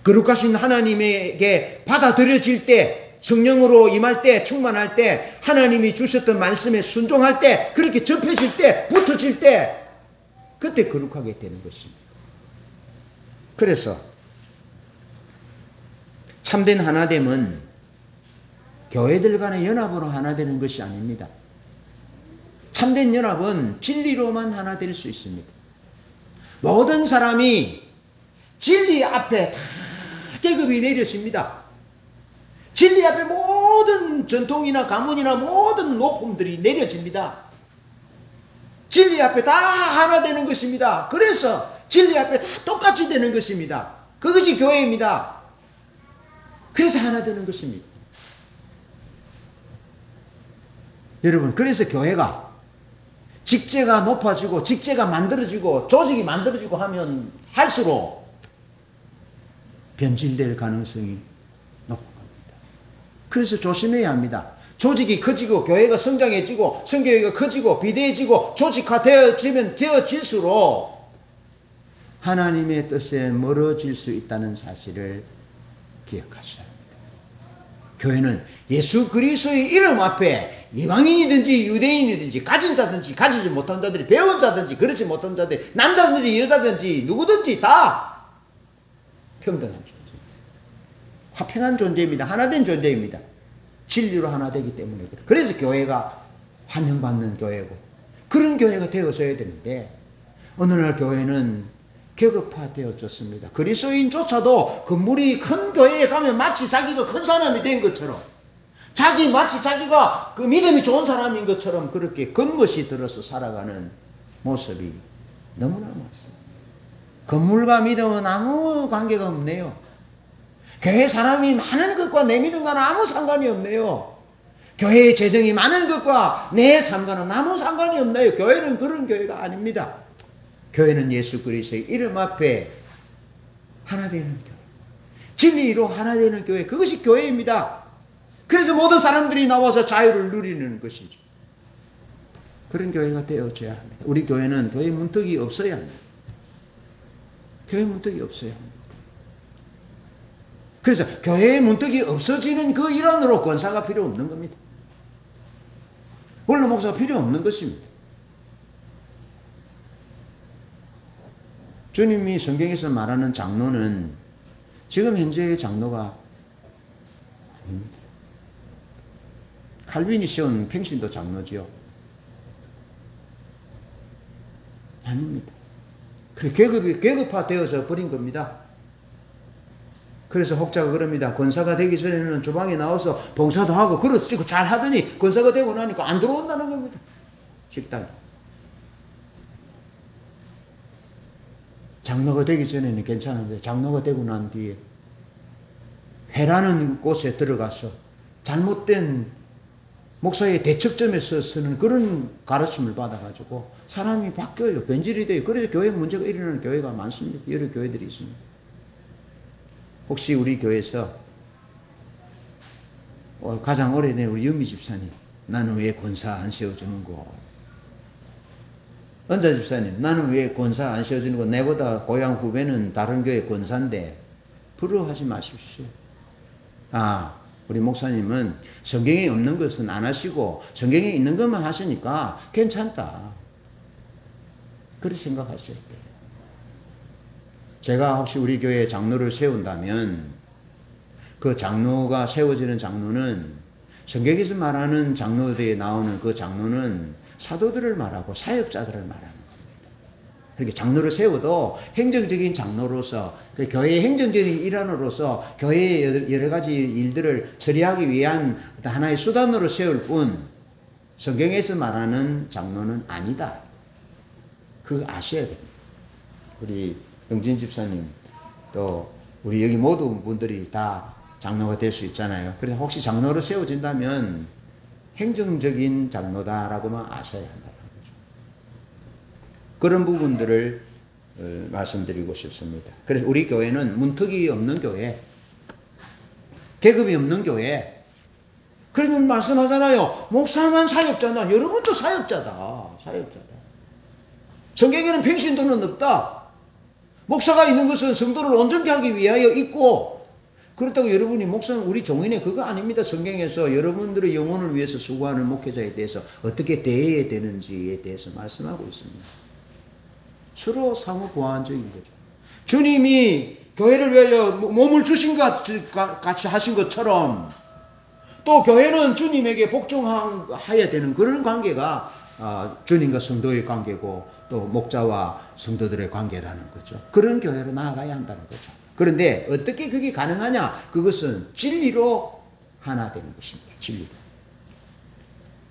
거룩하신 하나님에게 받아들여질 때, 성령으로 임할 때, 충만할 때, 하나님이 주셨던 말씀에 순종할 때, 그렇게 접해질 때, 붙어질 때, 그때 거룩하게 되는 것입니다. 그래서 참된 하나됨은 교회들 간의 연합으로 하나 되는 것이 아닙니다. 참된 연합은 진리로만 하나 될 수 있습니다. 모든 사람이 진리 앞에 다 계급이 내려집니다. 진리 앞에 모든 전통이나 가문이나 모든 높음들이 내려집니다. 진리 앞에 다 하나 되는 것입니다. 그래서 진리 앞에 다 똑같이 되는 것입니다. 그것이 교회입니다. 그래서 하나 되는 것입니다. 여러분, 그래서 교회가 직제가 높아지고 직제가 만들어지고 조직이 만들어지고 하면 할수록 변질될 가능성이 높은 겁니다. 그래서 조심해야 합니다. 조직이 커지고 교회가 성장해지고 성교회가 커지고 비대해지고 조직화되어질수록 하나님의 뜻에 멀어질 수 있다는 사실을 기억하셔야 합니다. 교회는 예수 그리스도의 이름 앞에 이방인이든지 유대인이든지 가진 자든지 가지지 못한 자들이, 배운 자든지 그렇지 못한 자들이, 남자든지 여자든지 누구든지 다 평등한 존재, 화평한 존재입니다. 하나된 존재입니다. 진리로 하나 되기 때문에 그래요. 그래서 교회가 환영받는 교회고 그런 교회가 되어져야 되는데 어느 날 교회는 계급화되어졌습니다. 그리스도인조차도 건물이 큰 교회에 가면 마치 자기가 큰 사람이 된 것처럼, 마치 자기가 그 믿음이 좋은 사람인 것처럼 그렇게 겉멋이 들어서 살아가는 모습이 너무나 많습니다. 건물과 믿음은 아무 관계가 없네요. 교회 사람이 많은 것과 내 믿음과는 아무 상관이 없네요. 교회의 재정이 많은 것과 내 삶과는 아무 상관이 없네요. 교회는 그런 교회가 아닙니다. 교회는 예수 그리스도의 이름 앞에 하나 되는 교회, 진리로 하나 되는 교회, 그것이 교회입니다. 그래서 모든 사람들이 나와서 자유를 누리는 것이죠. 그런 교회가 되어져야 합니다. 우리 교회는 교회 문턱이 없어야 합니다. 교회 문턱이 없어야 합니다. 그래서 교회의 문턱이 없어지는 그 일환으로 권사가 필요 없는 겁니다. 원로 목사가 필요 없는 것입니다. 주님이 성경에서 말하는 장로는 지금 현재의 장로가 아닙니다. 칼빈이 세운 평신도 장로지요. 아닙니다. 그래, 계급화되어져 버린 겁니다. 그래서 혹자가 그럽니다. 권사가 되기 전에는 주방에 나와서 봉사도 하고 그렇지 잘 하더니 권사가 되고 나니까 안 들어온다는 겁니다. 식당에. 장로가 되기 전에는 괜찮은데 장로가 되고 난 뒤에 회라는 곳에 들어가서 잘못된 목사의 대척점에서 쓰는 그런 가르침을 받아가지고 사람이 바뀌어요. 변질이 돼요. 그래서 교회 문제가 일어나는 교회가 많습니다. 여러 교회들이 있습니다. 혹시 우리 교회에서 가장 오래된 우리 유미 집사님, 나는 왜 권사 안 세워주는 거? 은자 집사님, 나는 왜 권사 안 세워주는 거? 내보다 고향 후배는 다른 교회 권사인데 부러워하지 마십시오. 우리 목사님은 성경에 없는 것은 안 하시고 성경에 있는 것만 하시니까 괜찮다. 그렇게 생각하셔야 돼요. 제가 혹시 우리 교회에 장로를 세운다면 그 장로가 세워지는 장로는 성경에서 말하는 장로들에 나오는 그 장로는 사도들을 말하고 사역자들을 말하는 겁니다. 그렇게 장로를 세워도 행정적인 장로로서 교회의 행정적인 일환으로서 교회의 여러 가지 일들을 처리하기 위한 하나의 수단으로 세울 뿐 성경에서 말하는 장로는 아니다. 그거 아셔야 됩니다. 우리 영진 집사님 또 우리 여기 모든 분들이 다 장로가 될 수 있잖아요. 그래서 혹시 장로로 세워진다면 행정적인 장로다라고만 아셔야 한다는 거죠. 그런 부분들을 말씀드리고 싶습니다. 그래서 우리 교회는 문턱이 없는 교회, 계급이 없는 교회. 그래서 말씀하잖아요. 목사만 사역자다. 여러분도 사역자다. 사역자다. 성경에는 평신도는 없다. 목사가 있는 것은 성도를 온전케 하기 위하여 있고, 그렇다고 여러분이 목사는 우리 종인의 그거 아닙니다. 성경에서 여러분들의 영혼을 위해서 수고하는 목회자에 대해서 어떻게 대해야 되는지에 대해서 말씀하고 있습니다. 서로 상호 보완적인 거죠. 주님이 교회를 위하여 몸을 주신 것 같이 하신 것처럼 또 교회는 주님에게 복종하여야 되는 그런 관계가 주님과 성도의 관계고 또 목자와 성도들의 관계라는 거죠. 그런 교회로 나아가야 한다는 거죠. 그런데 어떻게 그게 가능하냐? 그것은 진리로 하나 되는 것입니다. 진리로.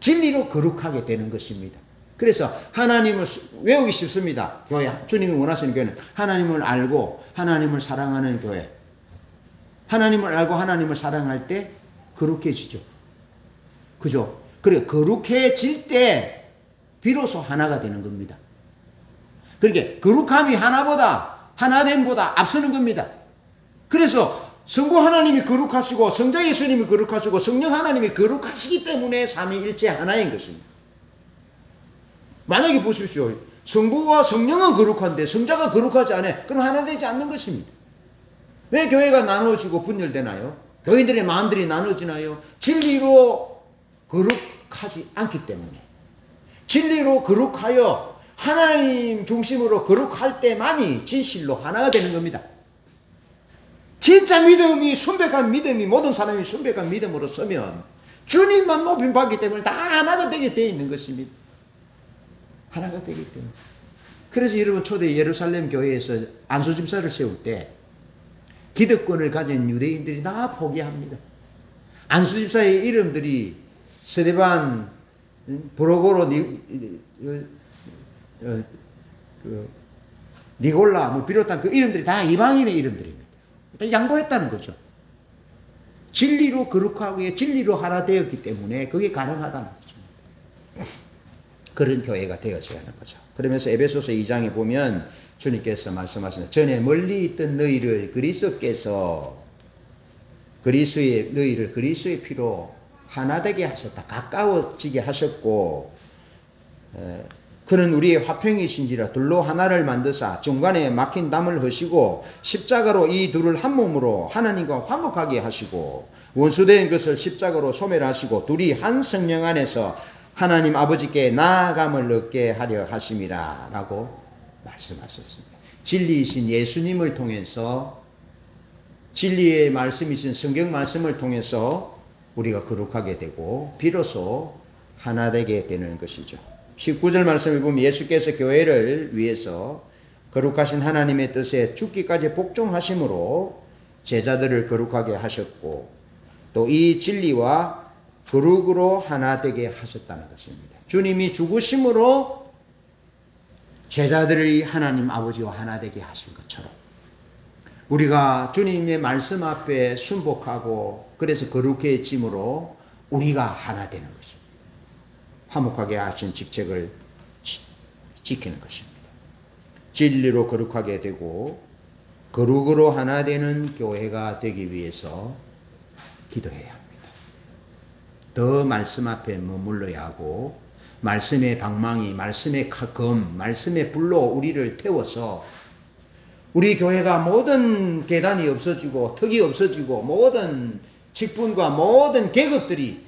진리로 거룩하게 되는 것입니다. 그래서 하나님을 외우기 쉽습니다. 교회, 주님이 원하시는 교회는 하나님을 알고 하나님을 사랑하는 교회. 하나님을 알고 하나님을 사랑할 때 거룩해지죠. 그죠? 그래, 거룩해질 때 비로소 하나가 되는 겁니다. 그러니까 거룩함이 하나됨보다 앞서는 겁니다. 그래서 성부 하나님이 거룩하시고 성자 예수님이 거룩하시고 성령 하나님이 거룩하시기 때문에 삼위일체 하나인 것입니다. 만약에 보십시오. 성부와 성령은 거룩한데 성자가 거룩하지 않아요. 그럼 하나 되지 않는 것입니다. 왜 교회가 나누어지고 분열되나요? 교인들의 마음들이 나누어지나요? 진리로 거룩하지 않기 때문에. 진리로 거룩하여 하나님 중심으로 거룩할 때만이 진실로 하나가 되는 겁니다. 진짜 믿음이 순백한 믿음이 모든 사람이 순백한 믿음으로 서면 주님만 높임받기 때문에 다 하나가 되게 되어 있는 것입니다. 하나가 되기 때문에. 그래서 여러분 초대 예루살렘 교회에서 안수집사를 세울 때 기득권을 가진 유대인들이 다 포기합니다. 안수집사의 이름들이 스데반, 브로고로, 니골라 비롯한 그 이름들이 다 이방인의 이름들입니다. 양보했다는 거죠. 진리로 거룩하게 진리로 하나 되었기 때문에 그게 가능하다는 거죠. 그런 교회가 되어져야 하는 거죠. 그러면서 에베소서 2장에 보면 주님께서 말씀하십니다. 전에 멀리 있던 너희를 그리스도께서 너희를 그리스도의 피로 하나 되게 하셨다. 가까워지게 하셨고 그는 우리의 화평이신지라 둘로 하나를 만드사 중간에 막힌 담을 허시고 십자가로 이 둘을 한 몸으로 하나님과 화목하게 하시고 원수된 것을 십자가로 소멸하시고 둘이 한 성령 안에서 하나님 아버지께 나아감을 얻게 하려 하심이라 라고 말씀하셨습니다. 진리이신 예수님을 통해서 진리의 말씀이신 성경 말씀을 통해서 우리가 거룩하게 되고 비로소 하나 되게 되는 것이죠. 19절 말씀을 보면 예수께서 교회를 위해서 거룩하신 하나님의 뜻에 죽기까지 복종하심으로 제자들을 거룩하게 하셨고 또 이 진리와 거룩으로 하나 되게 하셨다는 것입니다. 주님이 죽으심으로 제자들이 하나님 아버지와 하나 되게 하신 것처럼 우리가 주님의 말씀 앞에 순복하고 그래서 거룩해짐으로 우리가 하나 되는 것입니다. 화목하게 하신 직책을 지키는 것입니다. 진리로 거룩하게 되고 거룩으로 하나 되는 교회가 되기 위해서 기도해야 합니다. 더 말씀 앞에 머물러야 하고 말씀의 방망이, 말씀의 검, 말씀의 불로 우리를 태워서 우리 교회가 모든 계단이 없어지고 턱이 없어지고 모든 직분과 모든 계급들이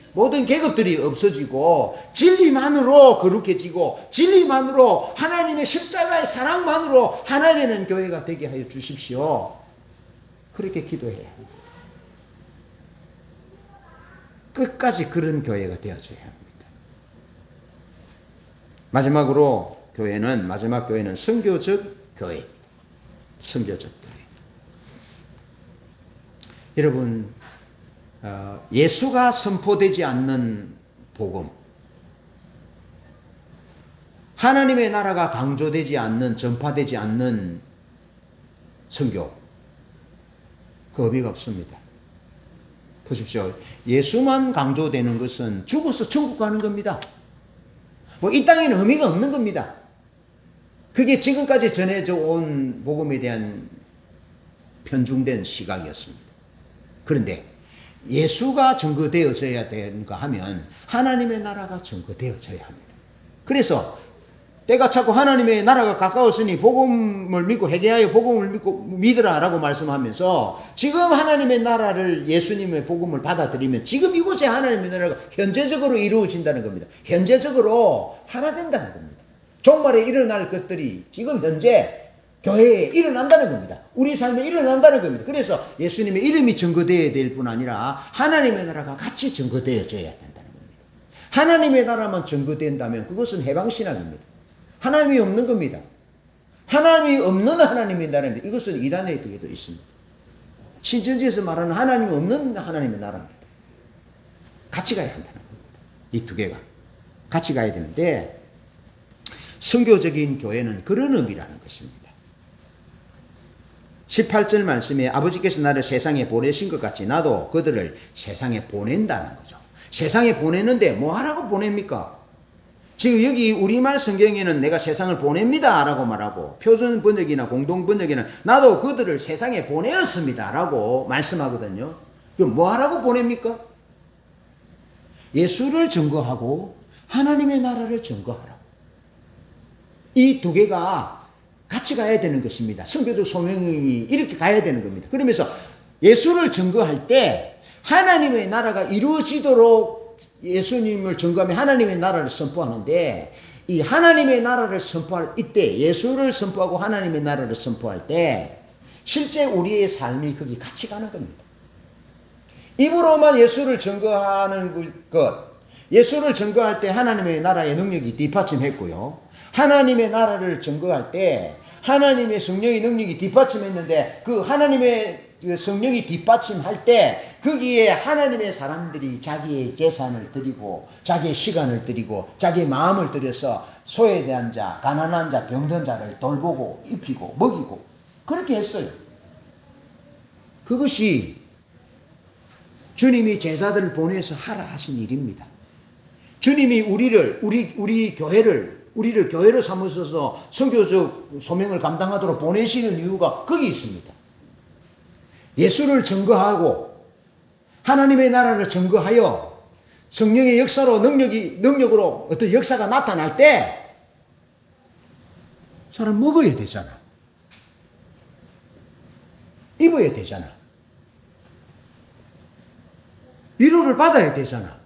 없어지고 진리만으로 거룩해지고 진리만으로 하나님의 십자가의 사랑만으로 하나 되는 교회가 되게 하여 주십시오. 그렇게 기도해야 합니다. 끝까지 그런 교회가 되어줘야 합니다. 마지막 교회는 선교적 교회입니다. 선교적 교회. 여러분, 예수가 선포되지 않는 복음, 하나님의 나라가 강조되지 않는, 전파되지 않는 선교, 그 의미가 없습니다. 보십시오. 예수만 강조되는 것은 죽어서 천국 가는 겁니다. 이 땅에는 의미가 없는 겁니다. 그게 지금까지 전해져 온 복음에 대한 편중된 시각이었습니다. 그런데 예수가 증거되어져야 되는가 하면 하나님의 나라가 증거되어져야 합니다. 그래서 때가 차고 하나님의 나라가 가까웠으니 복음을 믿고 회개하여 복음을 믿으라라고 말씀하면서 지금 하나님의 나라를 예수님의 복음을 받아들이면 지금 이곳에 하나님의 나라가 현재적으로 이루어진다는 겁니다. 현재적으로 하나 된다는 겁니다. 종말에 일어날 것들이 지금 현재 교회에 일어난다는 겁니다. 우리 삶에 일어난다는 겁니다. 그래서 예수님의 이름이 증거되어야 될 뿐 아니라 하나님의 나라가 같이 증거되어져야 된다는 겁니다. 하나님의 나라만 증거된다면 그것은 해방신학입니다. 하나님이 없는 겁니다. 하나님이 없는 하나님의 나라인데 이것은 이단에 되게도 있습니다. 신천지에서 말하는 하나님이 없는 하나님의 나라입니다. 같이 가야 한다는 겁니다. 이 두 개가 같이 가야 되는데 선교적인 교회는 그런 의미라는 것입니다. 18절 말씀에 아버지께서 나를 세상에 보내신 것 같이 나도 그들을 세상에 보낸다는 거죠. 세상에 보내는데 뭐 하라고 보냅니까? 지금 여기 우리말 성경에는 내가 세상을 보냅니다 라고 말하고 표준 번역이나 공동 번역에는 나도 그들을 세상에 보내었습니다 라고 말씀하거든요. 그럼 뭐 하라고 보냅니까? 예수를 증거하고 하나님의 나라를 증거하라고. 이 두 개가 같이 가야 되는 것입니다. 선교적 소명이 이렇게 가야 되는 겁니다. 그러면서 예수를 증거할 때 하나님의 나라가 이루어지도록 예수님을 증거하며 하나님의 나라를 선포하는데 이 하나님의 나라를 선포할 이때 예수를 선포하고 하나님의 나라를 선포할 때 실제 우리의 삶이 거기 같이 가는 겁니다. 입으로만 예수를 증거하는 것, 예수를 증거할 때 하나님의 나라의 능력이 뒷받침했고요. 하나님의 나라를 증거할 때 하나님의 성령의 능력이 뒷받침했는데 그 하나님의 성령이 뒷받침할 때 거기에 하나님의 사람들이 자기의 재산을 드리고 자기의 시간을 드리고 자기의 마음을 들여서 소외된 자, 가난한 자, 병든 자를 돌보고 입히고 먹이고 그렇게 했어요. 그것이 주님이 제자들을 보내서 하라 하신 일입니다. 주님이 우리 교회를 삼으셔서 선교적 소명을 감당하도록 보내시는 이유가 거기 있습니다. 예수를 증거하고 하나님의 나라를 증거하여 성령의 역사로 능력으로 어떤 역사가 나타날 때 사람 먹어야 되잖아. 입어야 되잖아. 위로를 받아야 되잖아.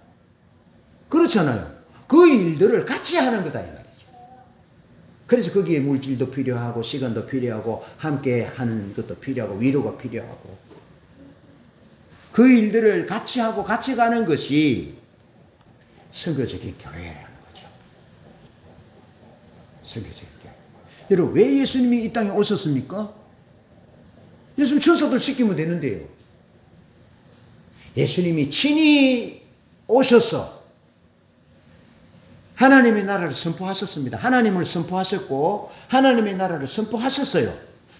그렇잖아요. 그 일들을 같이 하는 거다 이 말이죠. 그래서 거기에 물질도 필요하고 시간도 필요하고 함께 하는 것도 필요하고 위로가 필요하고 그 일들을 같이 하고 같이 가는 것이 선교적인 교회라는 거죠. 선교적인 교회. 여러분 왜 예수님이 이 땅에 오셨습니까? 예수님 천사들 시키면 되는데요. 예수님이 친히 오셔서 하나님의 나라를 선포하셨습니다. 하나님을 선포하셨고 하나님의 나라를 선포하셨어요.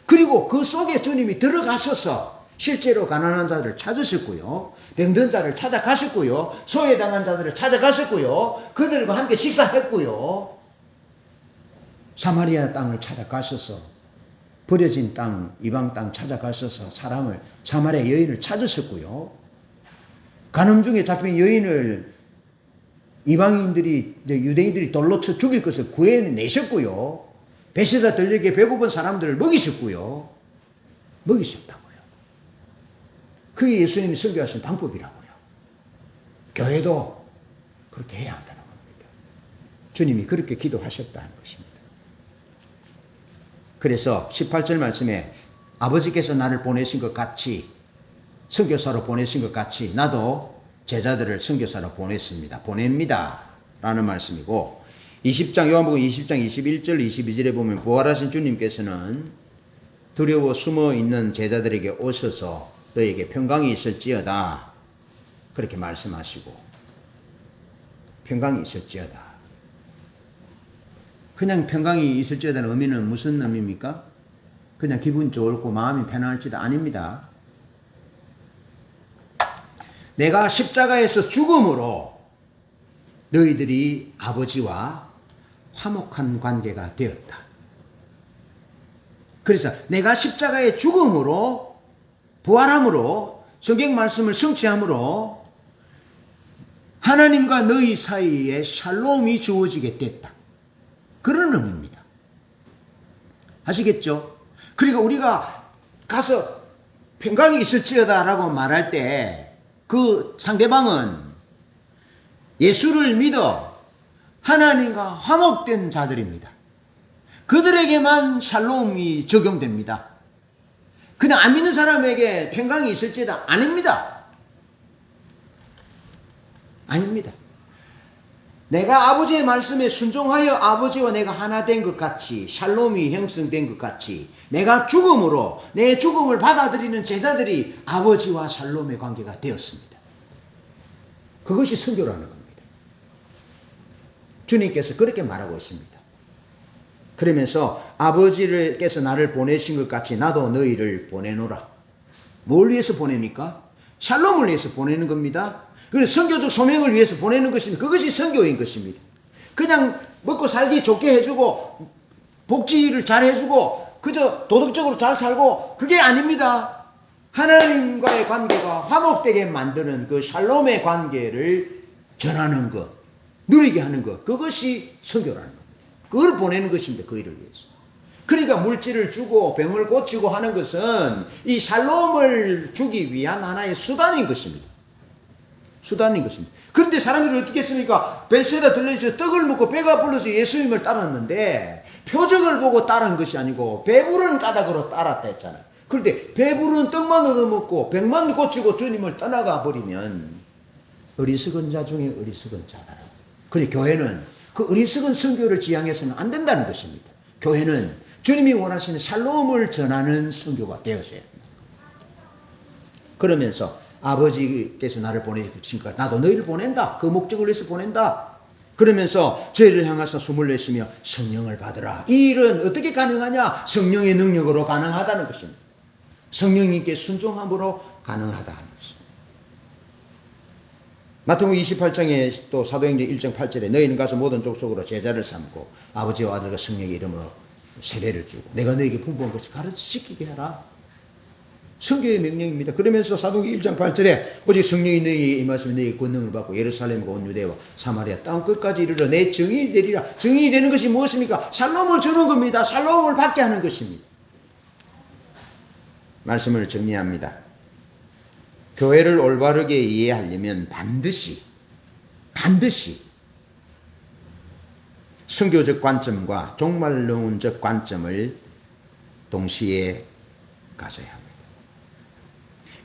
그리고 그 속에 주님이 들어가셔서 실제로 가난한 자들을 찾으셨고요. 병든 자를 찾아가셨고요. 소외당한 자들을 찾아가셨고요. 그들과 함께 식사했고요. 사마리아 땅을 찾아가셔서 버려진 땅, 이방 땅 찾아가셔서 사마리아 여인을 찾으셨고요. 간음 중에 잡힌 여인을 이방인들이, 유대인들이 돌로 쳐 죽일 것을 구해내셨고요. 베세다 들녘에 배고픈 사람들을 먹이셨고요. 먹이셨다고요. 그게 예수님이 설교하신 방법이라고요. 교회도 그렇게 해야 한다는 겁니다. 주님이 그렇게 기도하셨다는 것입니다. 그래서 18절 말씀에 아버지께서 나를 보내신 것 같이, 선교사로 보내신 것 같이 나도 제자들을 선교사로 보냅니다. 라는 말씀이고, 요한복음 20장 21절 22절에 보면 부활하신 주님께서는 두려워 숨어 있는 제자들에게 오셔서 너에게 평강이 있을지어다 그렇게 말씀하시고, 평강이 있을지어다. 그냥 평강이 있을지어다는 의미는 무슨 의미입니까? 그냥 기분 좋고 마음이 편안할지도 아닙니다. 내가 십자가에서 죽음으로 너희들이 아버지와 화목한 관계가 되었다. 그래서 내가 십자가의 죽음으로, 부활함으로, 성경 말씀을 성취함으로 하나님과 너희 사이에 샬롬이 주어지게 됐다. 그런 의미입니다. 아시겠죠? 그리고 우리가 가서 평강이 있을지어다 라고 말할 때 그 상대방은 예수를 믿어 하나님과 화목된 자들입니다. 그들에게만 샬롬이 적용됩니다. 그냥 안 믿는 사람에게 평강이 있을지다 아닙니다. 아닙니다. 내가 아버지의 말씀에 순종하여 아버지와 내가 하나 된 것 같이, 샬롬이 형성된 것 같이, 내가 죽음으로 내 죽음을 받아들이는 제자들이 아버지와 샬롬의 관계가 되었습니다. 그것이 선교라는 겁니다. 주님께서 그렇게 말하고 있습니다. 그러면서 아버지께서 나를 보내신 것 같이 나도 너희를 보내노라. 뭘 위해서 보냅니까? 샬롬을 위해서 보내는 겁니다. 그래서 선교적 소명을 위해서 보내는 것입니다. 그것이 선교인 것입니다. 그냥 먹고 살기 좋게 해주고 복지를 잘 해주고 그저 도덕적으로 잘 살고 그게 아닙니다. 하나님과의 관계가 화목되게 만드는 그 샬롬의 관계를 전하는 것, 누리게 하는 것, 그것이 선교라는 겁니다. 그걸 보내는 것입니다. 그 일을 위해서. 그러니까 물질을 주고 병을 고치고 하는 것은 이 샬롬을 주기 위한 하나의 수단인 것입니다. 수단인 것입니다. 그런데 사람들이 어떻게 했습니까? 베세다 들려서 떡을 먹고 배가 불러서 예수님을 따랐는데 표적을 보고 따른 것이 아니고 배부른 까닭으로 따랐다 했잖아요. 그런데 배부른 떡만 얻어먹고 병만 고치고 주님을 떠나가 버리면 어리석은 자 중에 어리석은 자다. 그런데 교회는 그 어리석은 선교를 지향해서는 안 된다는 것입니다. 교회는 주님이 원하시는 샬롬을 전하는 선교가 되어져야 합니다. 그러면서 아버지께서 나를 보내시니까 나도 너희를 보낸다. 그 목적을 위해서 보낸다. 그러면서 저희를 향해서 숨을 내쉬며 성령을 받으라. 이 일은 어떻게 가능하냐? 성령의 능력으로 가능하다는 것입니다. 성령님께 순종함으로 가능하다는 것입니다. 마태복음 28장에 또 사도행전 1장 8절에 너희는 가서 모든 족속으로 제자를 삼고 아버지와 아들과 성령의 이름으로 세례를 주고 내가 너희에게 분부한 것을 가르쳐 지키게 하라. 성경의 명령입니다. 그러면서 사도행전 1장 8절에 오직 성령이 너희에게 임하시면 너희에게 권능을 받고 예루살렘과 온 유대와 사마리아 땅 끝까지 이르러 내 증인이 되리라. 증인이 되는 것이 무엇입니까? 샬롬을 주는 겁니다. 샬롬을 받게 하는 것입니다. 말씀을 정리합니다. 교회를 올바르게 이해하려면 반드시 선교적 관점과 종말론적 관점을 동시에 가져야 합니다.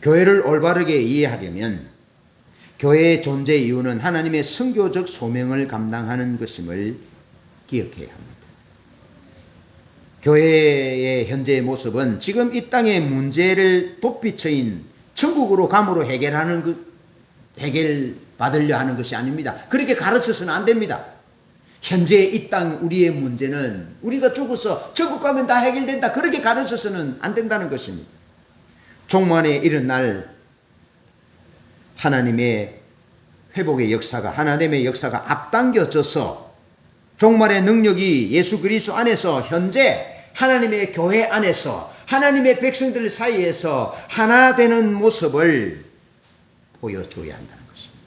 교회를 올바르게 이해하려면 교회의 존재 이유는 하나님의 선교적 소명을 감당하는 것임을 기억해야 합니다. 교회의 현재의 모습은 지금 이 땅의 문제를 도피처인 천국으로 감으로 해결받으려 하는 것이 아닙니다. 그렇게 가르쳐서는 안 됩니다. 현재 이 땅 우리의 문제는 우리가 죽어서 천국 가면 다 해결된다, 그렇게 가르쳐서는 안 된다는 것입니다. 종말에 이른 날 하나님의 회복의 역사가, 하나님의 역사가 앞당겨져서 종말의 능력이 예수 그리스도 안에서 현재 하나님의 교회 안에서 하나님의 백성들 사이에서 하나 되는 모습을 보여줘야 한다는 것입니다.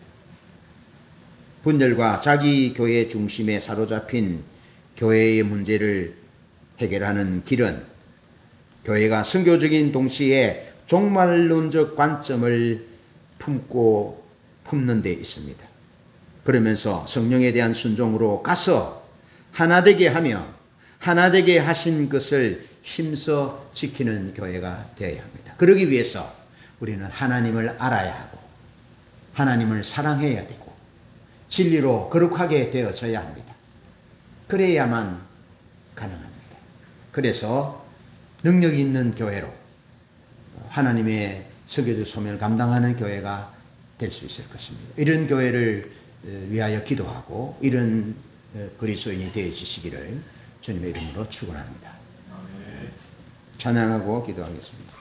분열과 자기 교회 중심에 사로잡힌 교회의 문제를 해결하는 길은 교회가 선교적인 동시에 종말론적 관점을 품는 데 있습니다. 그러면서 성령에 대한 순종으로 가서 하나 되게 하며 하나 되게 하신 것을 힘써 지키는 교회가 되어야 합니다. 그러기 위해서 우리는 하나님을 알아야 하고 하나님을 사랑해야 되고 진리로 거룩하게 되어져야 합니다. 그래야만 가능합니다. 그래서 능력 있는 교회로 하나님의 설교적 소명을 감당하는 교회가 될 수 있을 것입니다. 이런 교회를 위하여 기도하고 이런 그리스도인이 되어지시기를 주님의 이름으로 축원합니다. 찬양하고 기도하겠습니다.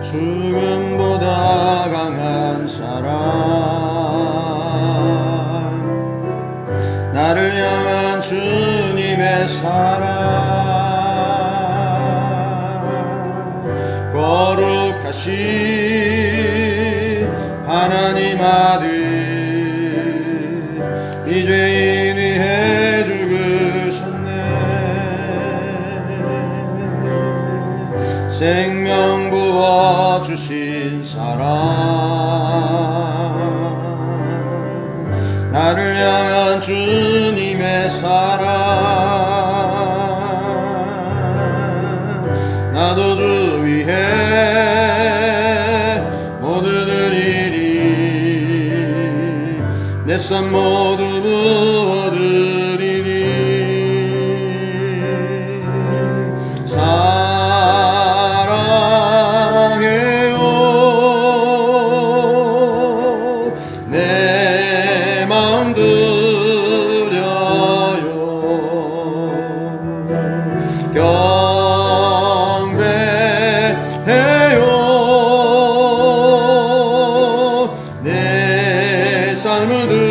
죽음보다 강한 사랑, 나를 향한 주님의 사랑, 거룩하신 하나님 아들, 이 죄인 위해 죽으셨네. 생명 부어주신 사랑, 나를 향한 주님의 사랑, 나도 주 위해 모두 드리리, 내 삶 모두 부어드리리. 내 마음 드려요. 경배해요. 내 삶을 드려요.